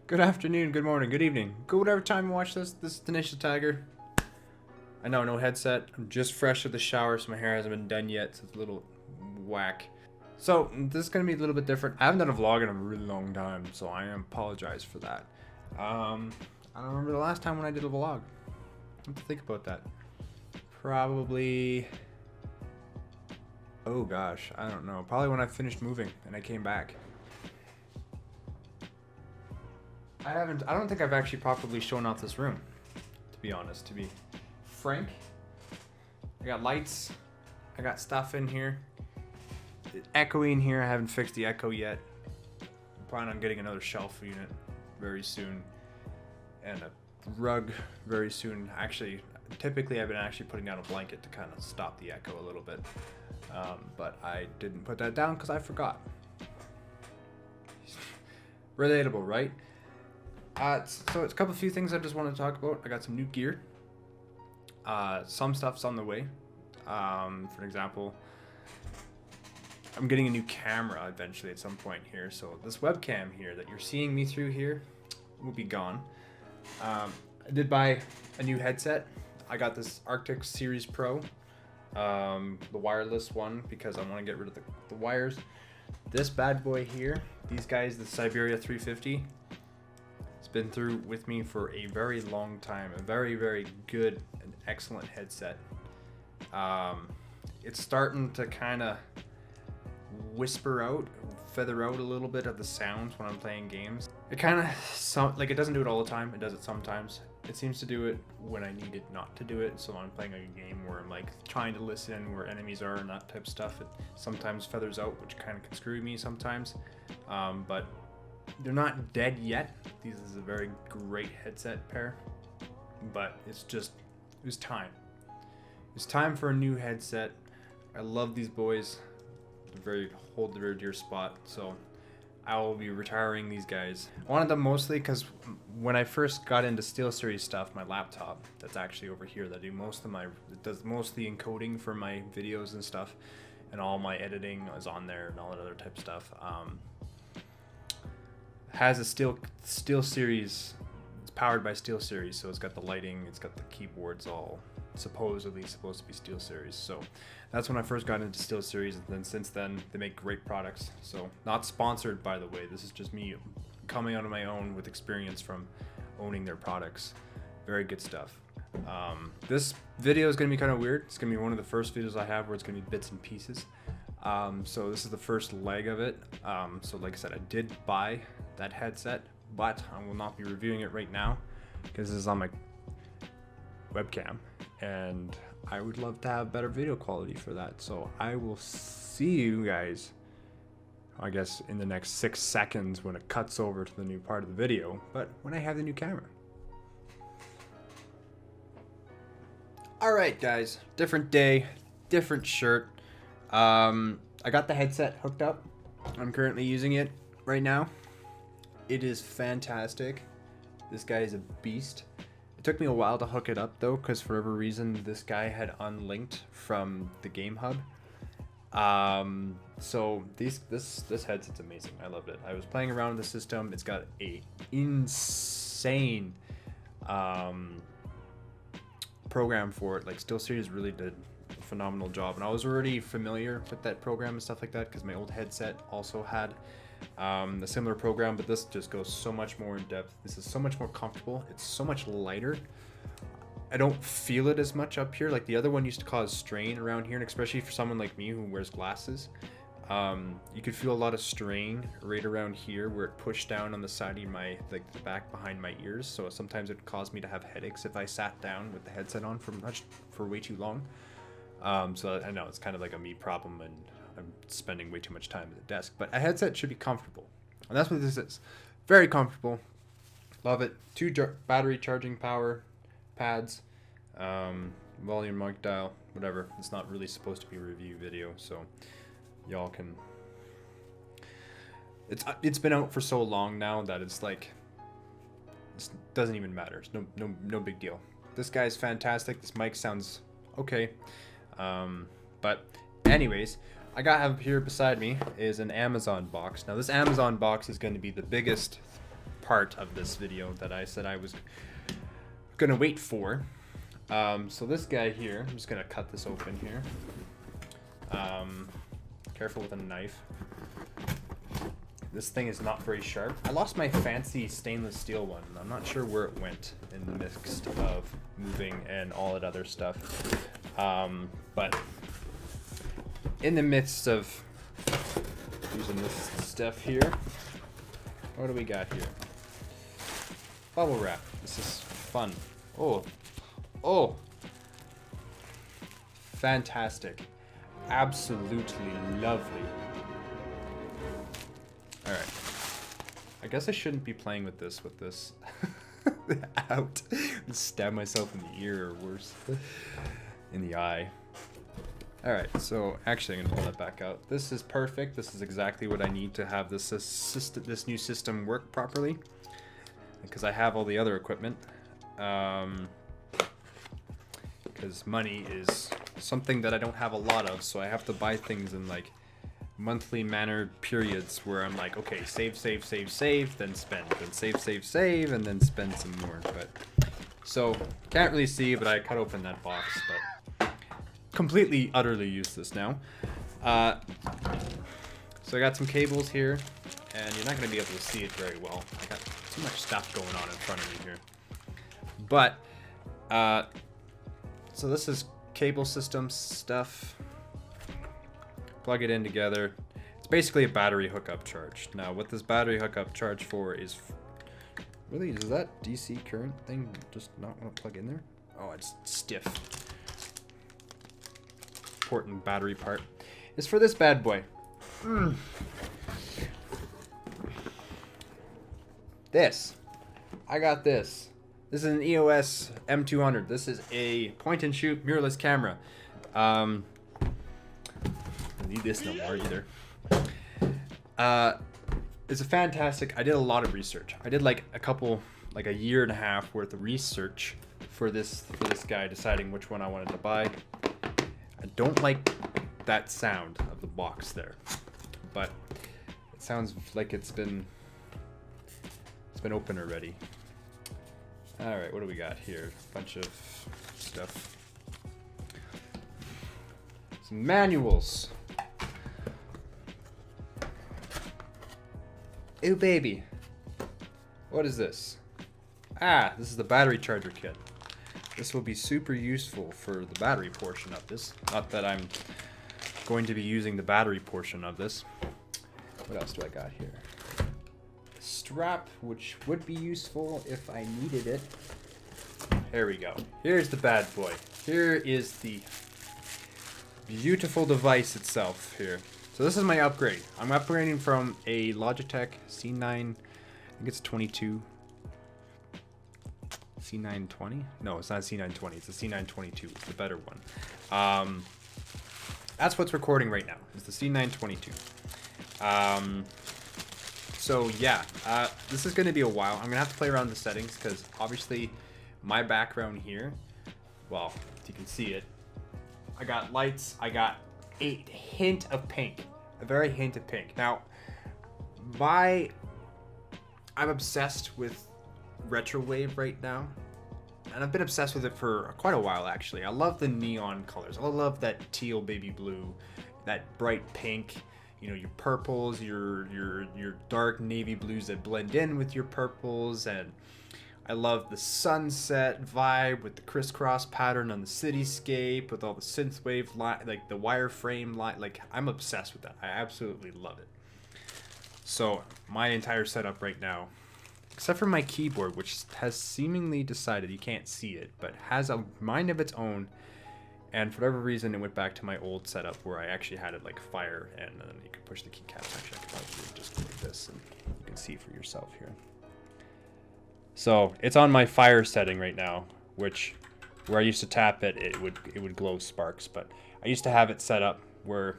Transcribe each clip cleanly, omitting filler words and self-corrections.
Good afternoon, good morning, good evening. Good whatever time you watch this. This is Tenacious Tiger. I know, no headset. I'm just fresh out the shower, so my hair hasn't been done yet, so it's a little whack. So, this is going to be a little bit different. I haven't done a vlog in a really long time, so I apologize for that. I don't remember the last time when I did a vlog. I have to think about that. Probably... Oh gosh, I don't know. Probably when I finished moving and I came back. I don't think I've actually properly shown off this room, to be honest, to be frank. I got lights, I got stuff in here. It's echoing here, I haven't fixed the echo yet. I'm planning on getting another shelf unit very soon. And a rug very soon. Actually, typically I've been actually putting down a blanket to kind of stop the echo a little bit. But I didn't put that down because I forgot. Relatable, right? So it's a few things I just want to talk about. I got some new gear. Some stuff's on the way. For example, I'm getting a new camera eventually at some point here. So this webcam here that you're seeing me through here will be gone. I did buy a new headset. I got this Arctic Series Pro, the wireless one, because I want to get rid of the wires. This bad boy here, these guys, the Siberia 350. It's been through with me for a very long time. A very, very good and excellent headset. It's starting to kind of whisper out, feather out a little bit of the sounds when I'm playing games. It kind of, it doesn't do it all the time. It does it sometimes. It seems to do it when I need it not to do it. So I'm playing a game where I'm like trying to listen where enemies are and that type of stuff. It sometimes feathers out, which kind of can screw me sometimes. But they're not dead yet. This is a very great headset pair, but it was time. It's time for a new headset. I love these boys. They hold a very dear spot, so I will be retiring these guys. I wanted them mostly because when I first got into SteelSeries stuff, my laptop that's actually over here that does most of the encoding for my videos and stuff, and all my editing is on there and all that other type of stuff. Has a SteelSeries. It's powered by SteelSeries, so it's got the lighting, it's got the keyboards, all supposedly supposed to be SteelSeries. So that's when I first got into SteelSeries, and then since then they make great products. So not sponsored, by the way. This is just me coming out on my own with experience from owning their products. Very good stuff. This video is going to be kind of weird. It's going to be one of the first videos I have where it's going to be bits and pieces. So this is the first leg of it. So like I said, I did buy that headset, but I will not be reviewing it right now because this is on my webcam, and I would love to have better video quality for that. So I will see you guys, I guess, in the next 6 seconds when it cuts over to the new part of the video, but when I have the new camera. Alright guys, different day, different shirt. I got the headset hooked up. I'm currently using it right now. It is fantastic. This guy is a beast. It took me a while to hook it up though, because for whatever reason this guy had unlinked from the Game Hub. So this headset's amazing. I loved it. I was playing around with the system. It's got a insane program for it. Like SteelSeries really did a phenomenal job, and I was already familiar with that program and stuff like that because my old headset also had a similar program, but this just goes so much more in depth. This is so much more comfortable. It's so much lighter. I don't feel it as much up here. Like the other one used to cause strain around here, and especially for someone like me who wears glasses, you could feel a lot of strain right around here where it pushed down on the side of my, like the back behind my ears. So sometimes it caused me to have headaches if I sat down with the headset on for way too long. So I know it's kind of like a me problem, and I'm spending way too much time at the desk, but a headset should be comfortable, and that's what this is. Very comfortable. Love it. 2 battery charging power pads, volume, mic dial, whatever. It's not really supposed to be a review video, so y'all can. It's been out for so long now that it's like it doesn't even matter. It's no big deal. This guy's fantastic. This mic sounds okay, but anyways. I got up here beside me is an Amazon box. Now this Amazon box is going to be the biggest part of this video that I said I was gonna wait for. So this guy here, I'm just gonna cut this open here. Careful with a knife. This thing is not very sharp. I lost my fancy stainless steel one. I'm not sure where it went in the midst of moving and all that other stuff. But in the midst of using this stuff here, what do we got here? Bubble wrap. This is fun. Oh, fantastic. Absolutely lovely. All right. I guess I shouldn't be playing with this out. Stab myself in the ear or worse, in the eye. All right, so actually I'm gonna pull that back out. This is perfect. This is exactly what I need to have this new system work properly, because I have all the other equipment. Because money is something that I don't have a lot of, so I have to buy things in like monthly mannered periods where I'm like, okay, save, then spend, then save, and then spend some more. But so can't really see, but I cut open that box, but completely, utterly useless now. So I got some cables here, and you're not gonna be able to see it very well. I got too much stuff going on in front of me here. But so this is cable system stuff. Plug it in together. It's basically a battery hookup charge. Now, what this battery hookup charge for is really, does that DC current thing just not want to plug in there? Oh, it's stiff. Important battery part is for this bad boy. This. I got this. This is an EOS M200. This is a point-and-shoot mirrorless camera. I don't need this no more either. It's a fantastic. I did a lot of research. I did like a year and a half worth of research for this guy, deciding which one I wanted to buy. I don't like that sound of the box there, but it sounds like it's been open already. All right, what do we got here? A bunch of stuff. Some manuals. Ew, baby. What is this? Ah, this is the battery charger kit. This will be super useful for the battery portion of this. Not that I'm going to be using the battery portion of this. What else do I got here? Strap, which would be useful if I needed it. There we go. Here's the bad boy. Here is the beautiful device itself here. So this is my upgrade. I'm upgrading from a Logitech C9, I think it's 22. C920? No, it's not C920. It's a C922. It's the better one. That's what's recording right now. It's the C922. So yeah, this is going to be a while. I'm going to have to play around with the settings because obviously my background here, well, if you can see it, I got lights, I got a hint of pink, a very hint of pink. Now, I'm obsessed with retrowave right now, and I've been obsessed with it for quite a while actually. I love the neon colors. I love that teal baby blue, that bright pink. You know, your purples, your dark navy blues that blend in with your purples, and I love the sunset vibe with the crisscross pattern on the cityscape with all the synthwave light, like the wireframe light. Like, I'm obsessed with that. I absolutely love it. So my entire setup right now, except for my keyboard, which has seemingly decided, you can't see it, but has a mind of its own. And for whatever reason, it went back to my old setup where I actually had it like fire, and then you can push the keycaps. Actually, I could probably do it just like this, and you can see for yourself here. So it's on my fire setting right now, which where I used to tap it, it would glow sparks. But I used to have it set up where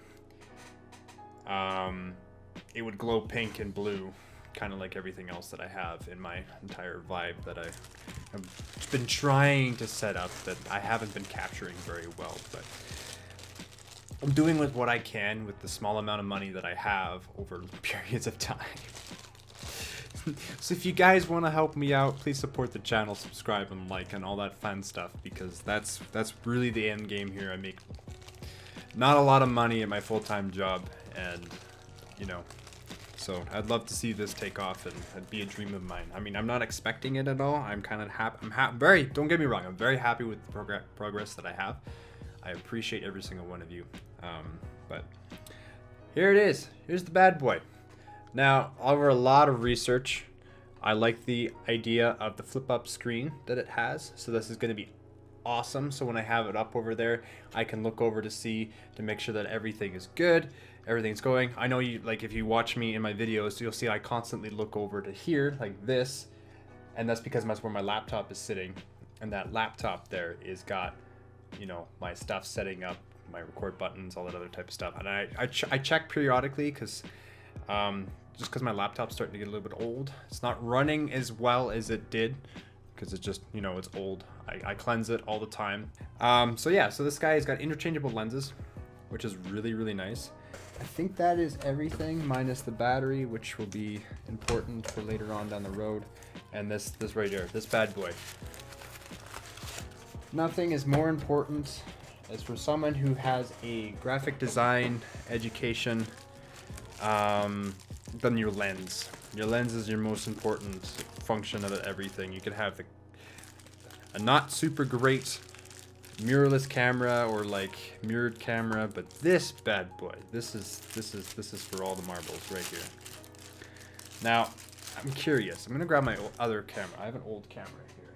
it would glow pink and blue, kind of like everything else that I have in my entire vibe that I've been trying to set up that I haven't been capturing very well, but I'm doing with what I can with the small amount of money that I have over periods of time. So if you guys want to help me out, please support the channel, subscribe and like and all that fun stuff, because that's really the end game here. I make not a lot of money at my full-time job, and you know, so I'd love to see this take off and it'd be a dream of mine. I mean, I'm not expecting it at all. I'm kind of happy. Very, don't get me wrong, I'm very happy with the progress that I have. I appreciate every single one of you. But here it is. Here's the bad boy. Now, over a lot of research, I like the idea of the flip up screen that it has. So this is going to be awesome. So when I have it up over there, I can look over to make sure that everything is good, everything's going. I know you, like, if you watch me in my videos, you'll see I constantly look over to here like this, and that's because that's where my laptop is sitting, and that laptop there is got, you know, my stuff setting up, my record buttons, all that other type of stuff. And I check periodically because just because my laptop's starting to get a little bit old. It's not running as well as it did because it's just, you know, it's old. I cleanse it all the time. So yeah, so this guy has got interchangeable lenses, which is really, really nice. I think that is everything minus the battery, which will be important for later on down the road. And this right here, this bad boy. Nothing is more important as for someone who has a graphic design education than your lens. Your lens is your most important function of everything. You could have a not super great mirrorless camera or like mirrored camera, but this bad boy, this is for all the marbles right here. Now, I'm curious. I'm gonna grab my other camera. I have an old camera here.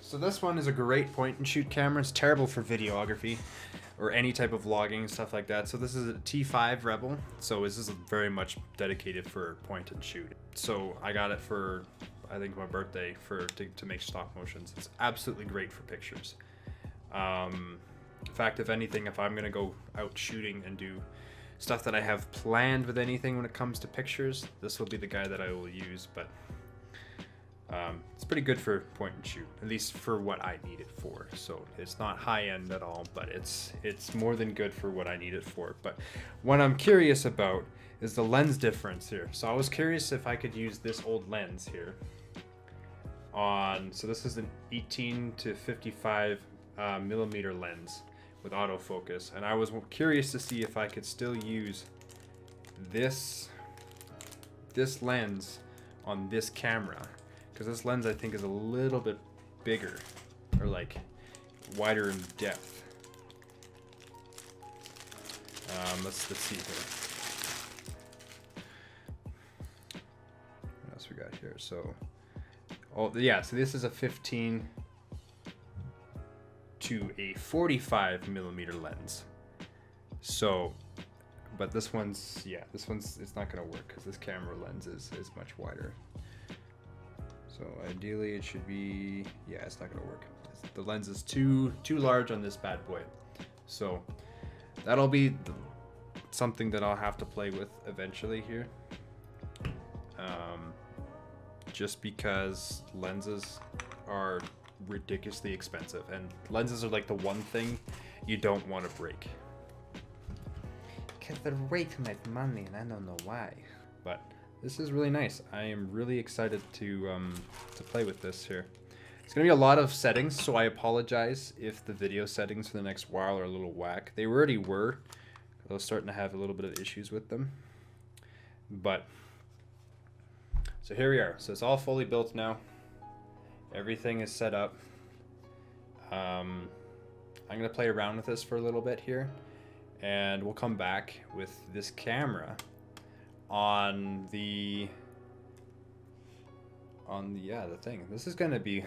So this one is a great point and shoot camera. It's terrible for videography or any type of vlogging and stuff like that. So this is a T5 Rebel. So this is very much dedicated for point and shoot. So I got it for, I think, my birthday to make stop motions. It's absolutely great for pictures. In fact, if anything, if I'm gonna go out shooting and do stuff that I have planned with anything when it comes to pictures, this will be the guy that I will use. But it's pretty good for point and shoot, at least for what I need it for. So it's not high end at all, but it's more than good for what I need it for. But what I'm curious about is the lens difference here. So I was curious if I could use this old lens here on, so this is an 18 to 55 millimeter lens with autofocus, and I was curious to see if I could still use this lens on this camera, because this lens I think is a little bit bigger, or like wider in depth. Let's see here. What else we got here? So, oh yeah, so this is a 15 to a 45 millimeter lens. So, but this one's, yeah, it's not gonna work because this camera lens is much wider. So ideally it should be, yeah, it's not gonna work. The lens is too large on this bad boy. So that'll be something that I'll have to play with eventually here. Just because lenses are ridiculously expensive, and lenses are like the one thing you don't want to break. Because they're way too much money and I don't know why. But this is really nice. I am really excited to play with this here. It's gonna be a lot of settings, so I apologize if the video settings for the next while are a little whack. They already were. I was starting to have a little bit of issues with them. But so here we are. So it's all fully built now. Everything is set up. I'm gonna play around with this for a little bit here, and we'll come back with this camera on the thing. This is gonna be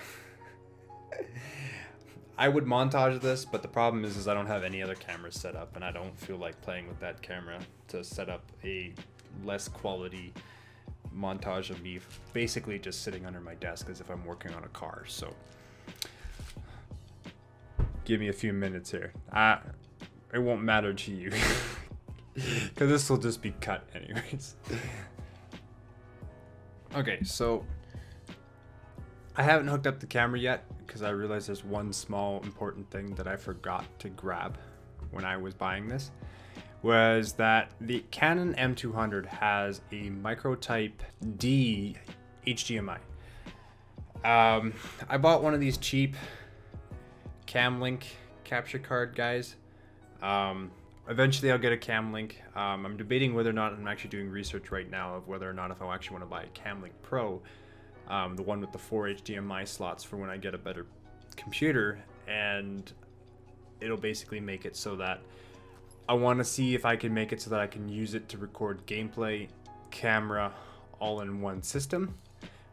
I would montage this, but the problem is I don't have any other cameras set up, and I don't feel like playing with that camera to set up a less quality montage of me basically just sitting under my desk as if I'm working on a car. So give me a few minutes here. It won't matter to you because this will just be cut anyways. Okay, so I haven't hooked up the camera yet because I realized there's one small important thing that I forgot to grab when I was buying this, was that the Canon M200 has a microtype D HDMI. I bought one of these cheap Camlink capture card guys. Eventually I'll get a Camlink. I'm debating whether or not, I'm actually doing research right now of whether or not if I actually want to buy a Camlink Pro, the one with the 4 HDMI slots for when I get a better computer, and it'll basically make it so that I want to see if I can make it so that I can use it to record gameplay, camera, all in one system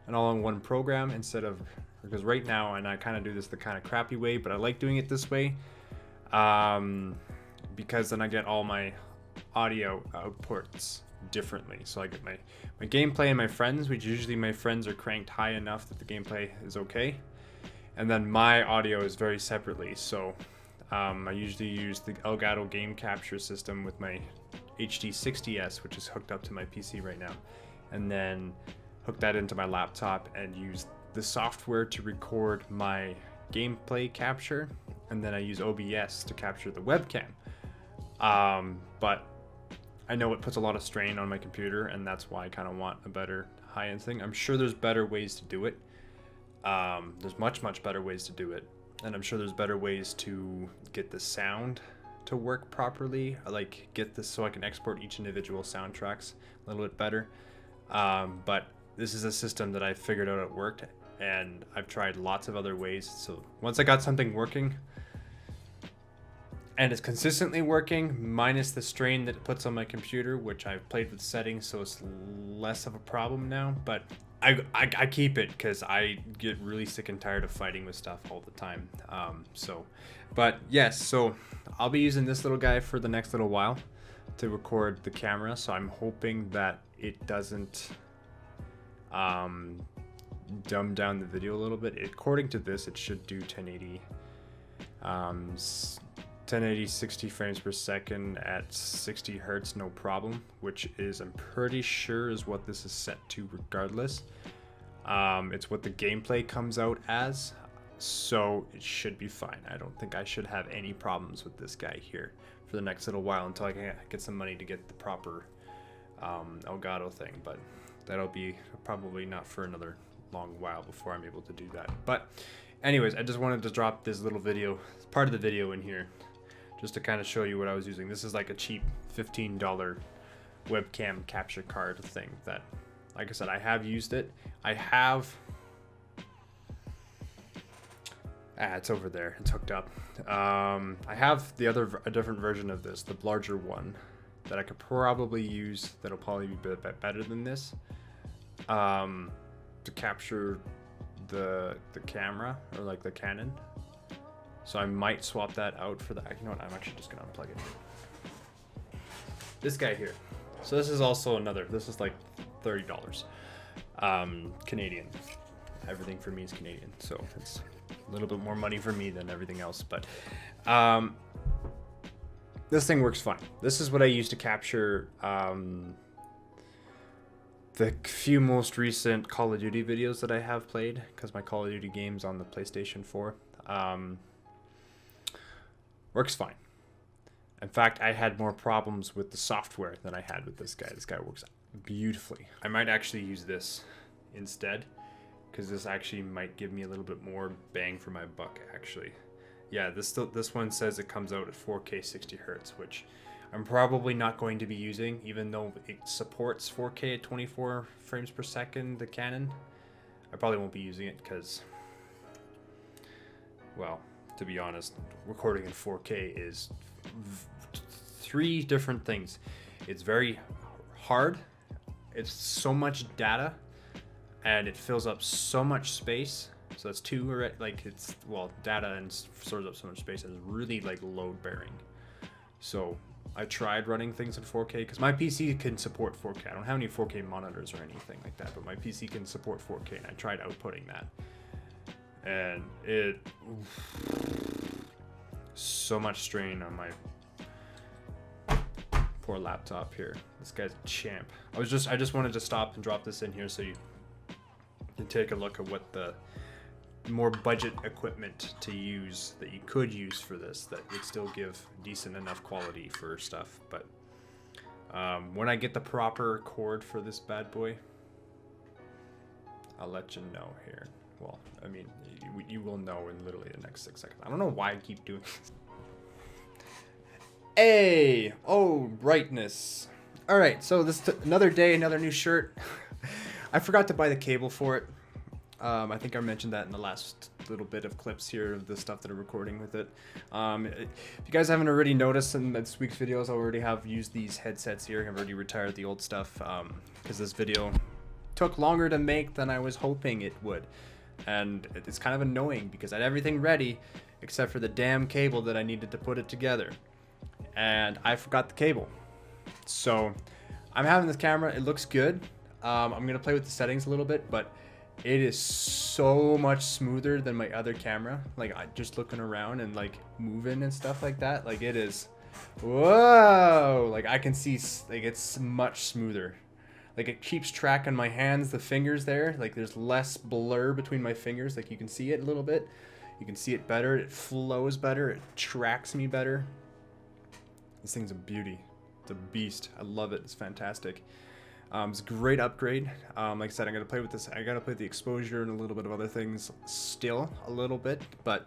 and all in one program, instead of, because right now, and I kind of do this the kind of crappy way, but I like doing it this way, because then I get all my audio outputs differently. So I get my gameplay and my friends, which usually my friends are cranked high enough that the gameplay is okay, and then my audio is very separately. So I usually use the Elgato game capture system with my HD60S, which is hooked up to my PC right now, and then hook that into my laptop and use the software to record my gameplay capture, and then I use OBS to capture the webcam. But I know it puts a lot of strain on my computer, and that's why I kind of want a better high-end thing. I'm sure there's better ways to do it. There's much better ways to do it, and I'm sure there's better ways to get the sound to work properly, like get this so I can export each individual soundtracks a little bit better. But this is a system that I figured out it worked, and I've tried lots of other ways. So once I got something working, and it's consistently working, minus the strain that it puts on my computer, which I've played with settings, so it's less of a problem now. But I keep it because I get really sick and tired of fighting with stuff all the time. But yes, so I'll be using this little guy for the next little while to record the camera. So I'm hoping that it doesn't dumb down the video a little bit. According to this, it should do 1080 60 frames per second at 60 hertz, no problem, which is, I'm pretty sure, is what this is set to regardless. It's what the gameplay comes out as, so it should be fine. I don't think I should have any problems with this guy here for the next little while until I can get some money to get the proper Elgato thing, but that'll be probably not for another long while before I'm able to do that. But anyways, I just wanted to drop this little video, part of the video in here, just to kind of show you what I was using. This is like a cheap $15 webcam capture card thing that, like I said, I have used it. I have, it's over there, it's hooked up. I have a different version of this, the larger one, that I could probably use, that'll probably be a bit better than this, to capture the camera, or like the Canon. So I might swap that out for the, you know what, I'm actually just gonna unplug it. This guy here. So this is also another, this is like $30 Canadian. Everything for me is Canadian, so it's a little bit more money for me than everything else, but this thing works fine. This is what I use to capture the few most recent Call of Duty videos that I have played, because my Call of Duty game's on the PlayStation 4. Works fine. In fact, I had more problems with the software than I had with this guy. This guy works beautifully. I might actually use this instead, because this actually might give me a little bit more bang for my buck, actually. Yeah, this one says it comes out at 4K 60 hertz, which I'm probably not going to be using, even though it supports 4K at 24 frames per second, the Canon. I probably won't be using it because, well, to be honest, recording in 4K is three different things. It's very hard, it's so much data, and it fills up so much space. So that's two, like, it's, well, data and stores up so much space, and it's really like load bearing. So I tried running things in 4K because my PC can support 4K. I don't have any 4K monitors or anything like that, but my PC can support 4K, and I tried outputting that. And it, so much strain on my poor laptop here. This guy's a champ. I just wanted to stop and drop this in here so you can take a look at what the more budget equipment to use that you could use for this that would still give decent enough quality for stuff. But when I get the proper cord for this bad boy, I'll let you know here. Well, I mean, you will know in literally the next 6 seconds. I don't know why I keep doing this. Hey! Oh, brightness. Alright, so this another day, another new shirt. I forgot to buy the cable for it. I think I mentioned that in the last little bit of clips here of the stuff that I'm recording with it. If you guys haven't already noticed in this week's videos, I already have used these headsets here. I've already retired the old stuff because this video took longer to make than I was hoping it would. And it's kind of annoying because I had everything ready except for the damn cable that I needed to put it together. And I forgot the cable. So I'm having this camera. It looks good. I'm going to play with the settings a little bit, but it is so much smoother than my other camera. Like, I just looking around and like moving and stuff like that. Like, it is, whoa, like I can see, like, it's much smoother. Like, it keeps track on my hands, the fingers there. Like, there's less blur between my fingers. Like, you can see it a little bit. You can see it better. It flows better. It tracks me better. This thing's a beauty. It's a beast. I love it. It's fantastic. It's a great upgrade. Like I said, I'm going to play with this. I got to play with the exposure and a little bit of other things still a little bit. But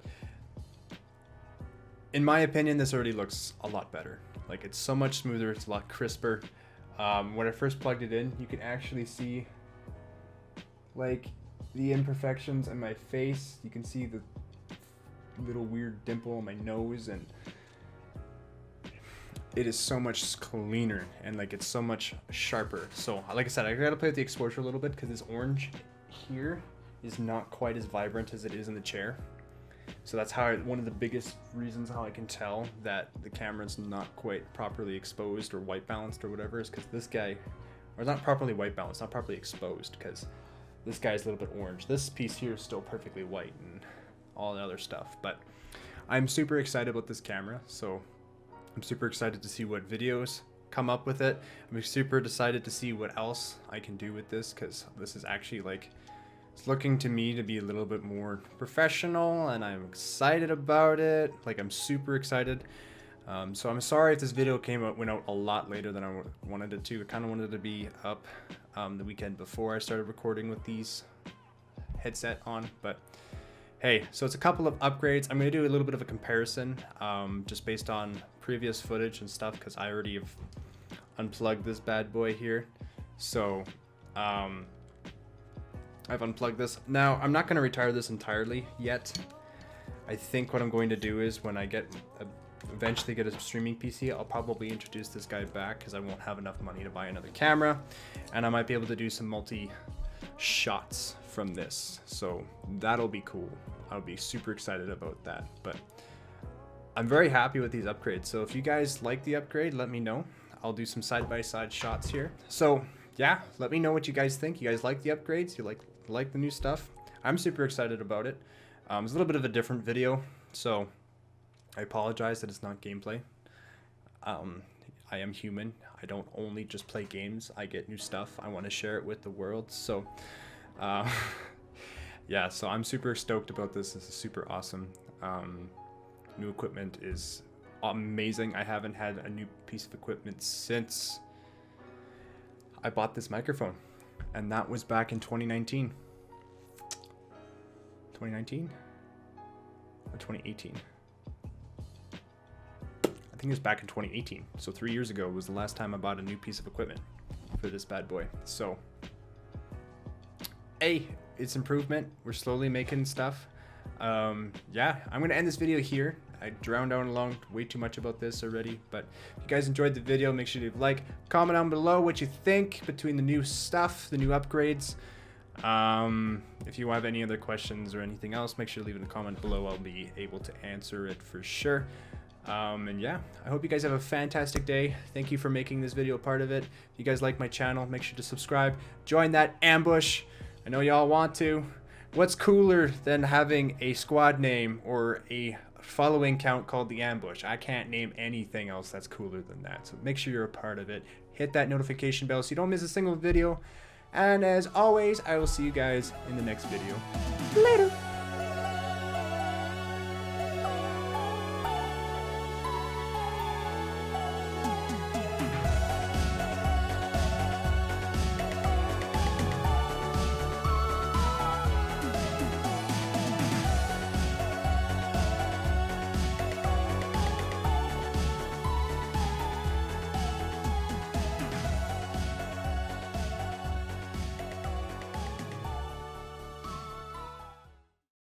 in my opinion, this already looks a lot better. Like, it's so much smoother. It's a lot crisper. When I first plugged it in, you can actually see like the imperfections in my face. You can see the little weird dimple on my nose, and it is so much cleaner and like it's so much sharper. So like I said, I gotta play with the exposure a little bit because this orange here is not quite as vibrant as it is in the chair. So that's how one of the biggest reasons how I can tell that the camera's not quite properly exposed or white balanced or whatever is because this guy, or not properly white balanced, not properly exposed, because this guy's a little bit orange. This piece here is still perfectly white and all the other stuff. But I'm super excited about this camera, so I'm super excited to see what videos come up with it. I'm super excited to see what else I can do with this, because this is actually like, it's looking to me to be a little bit more professional, and I'm excited about it. Like, I'm super excited. So I'm sorry if this video went out a lot later than I wanted it to. I kind of wanted it to be up the weekend before I started recording with these headset on, but hey, so it's a couple of upgrades. I'm going to do a little bit of a comparison just based on previous footage and stuff, because I already have unplugged this bad boy here. So I've unplugged this. Now, I'm not going to retire this entirely yet. I think what I'm going to do is when I eventually get a streaming PC, I'll probably introduce this guy back because I won't have enough money to buy another camera, and I might be able to do some multi shots from this. So that'll be cool. I'll be super excited about that. But I'm very happy with these upgrades. So if you guys like the upgrade, let me know. I'll do some side-by-side shots here. So yeah, let me know what you guys think. You guys like the upgrades? You like the new stuff? I'm super excited about it. It's a little bit of a different video, so I apologize that it's not gameplay. I am human. I don't only just play games. I get new stuff. I want to share it with the world. So yeah, so I'm super stoked about this. This is super awesome. New equipment is amazing. I haven't had a new piece of equipment since I bought this microphone, and that was back in 2019. 2019 or 2018? I think it was back in 2018. So 3 years ago was the last time I bought a new piece of equipment for this bad boy. So hey, it's improvement. We're slowly making stuff. Yeah, I'm gonna end this video here. I drowned out along way too much about this already, but if you guys enjoyed the video, make sure to like, comment down below what you think between the new stuff, the new upgrades. If you have any other questions or anything else, make sure to leave it in the comment below. I'll be able to answer it for sure. And yeah, I hope you guys have a fantastic day. Thank you for making this video a part of it. If you guys like my channel, make sure to subscribe, join that ambush. I know y'all want to. What's cooler than having a squad name or a following count called the ambush? I can't name anything else that's cooler than that. So make sure you're a part of it. Hit that notification bell so you don't miss a single video. And as always, I will see you guys in the next video. Later.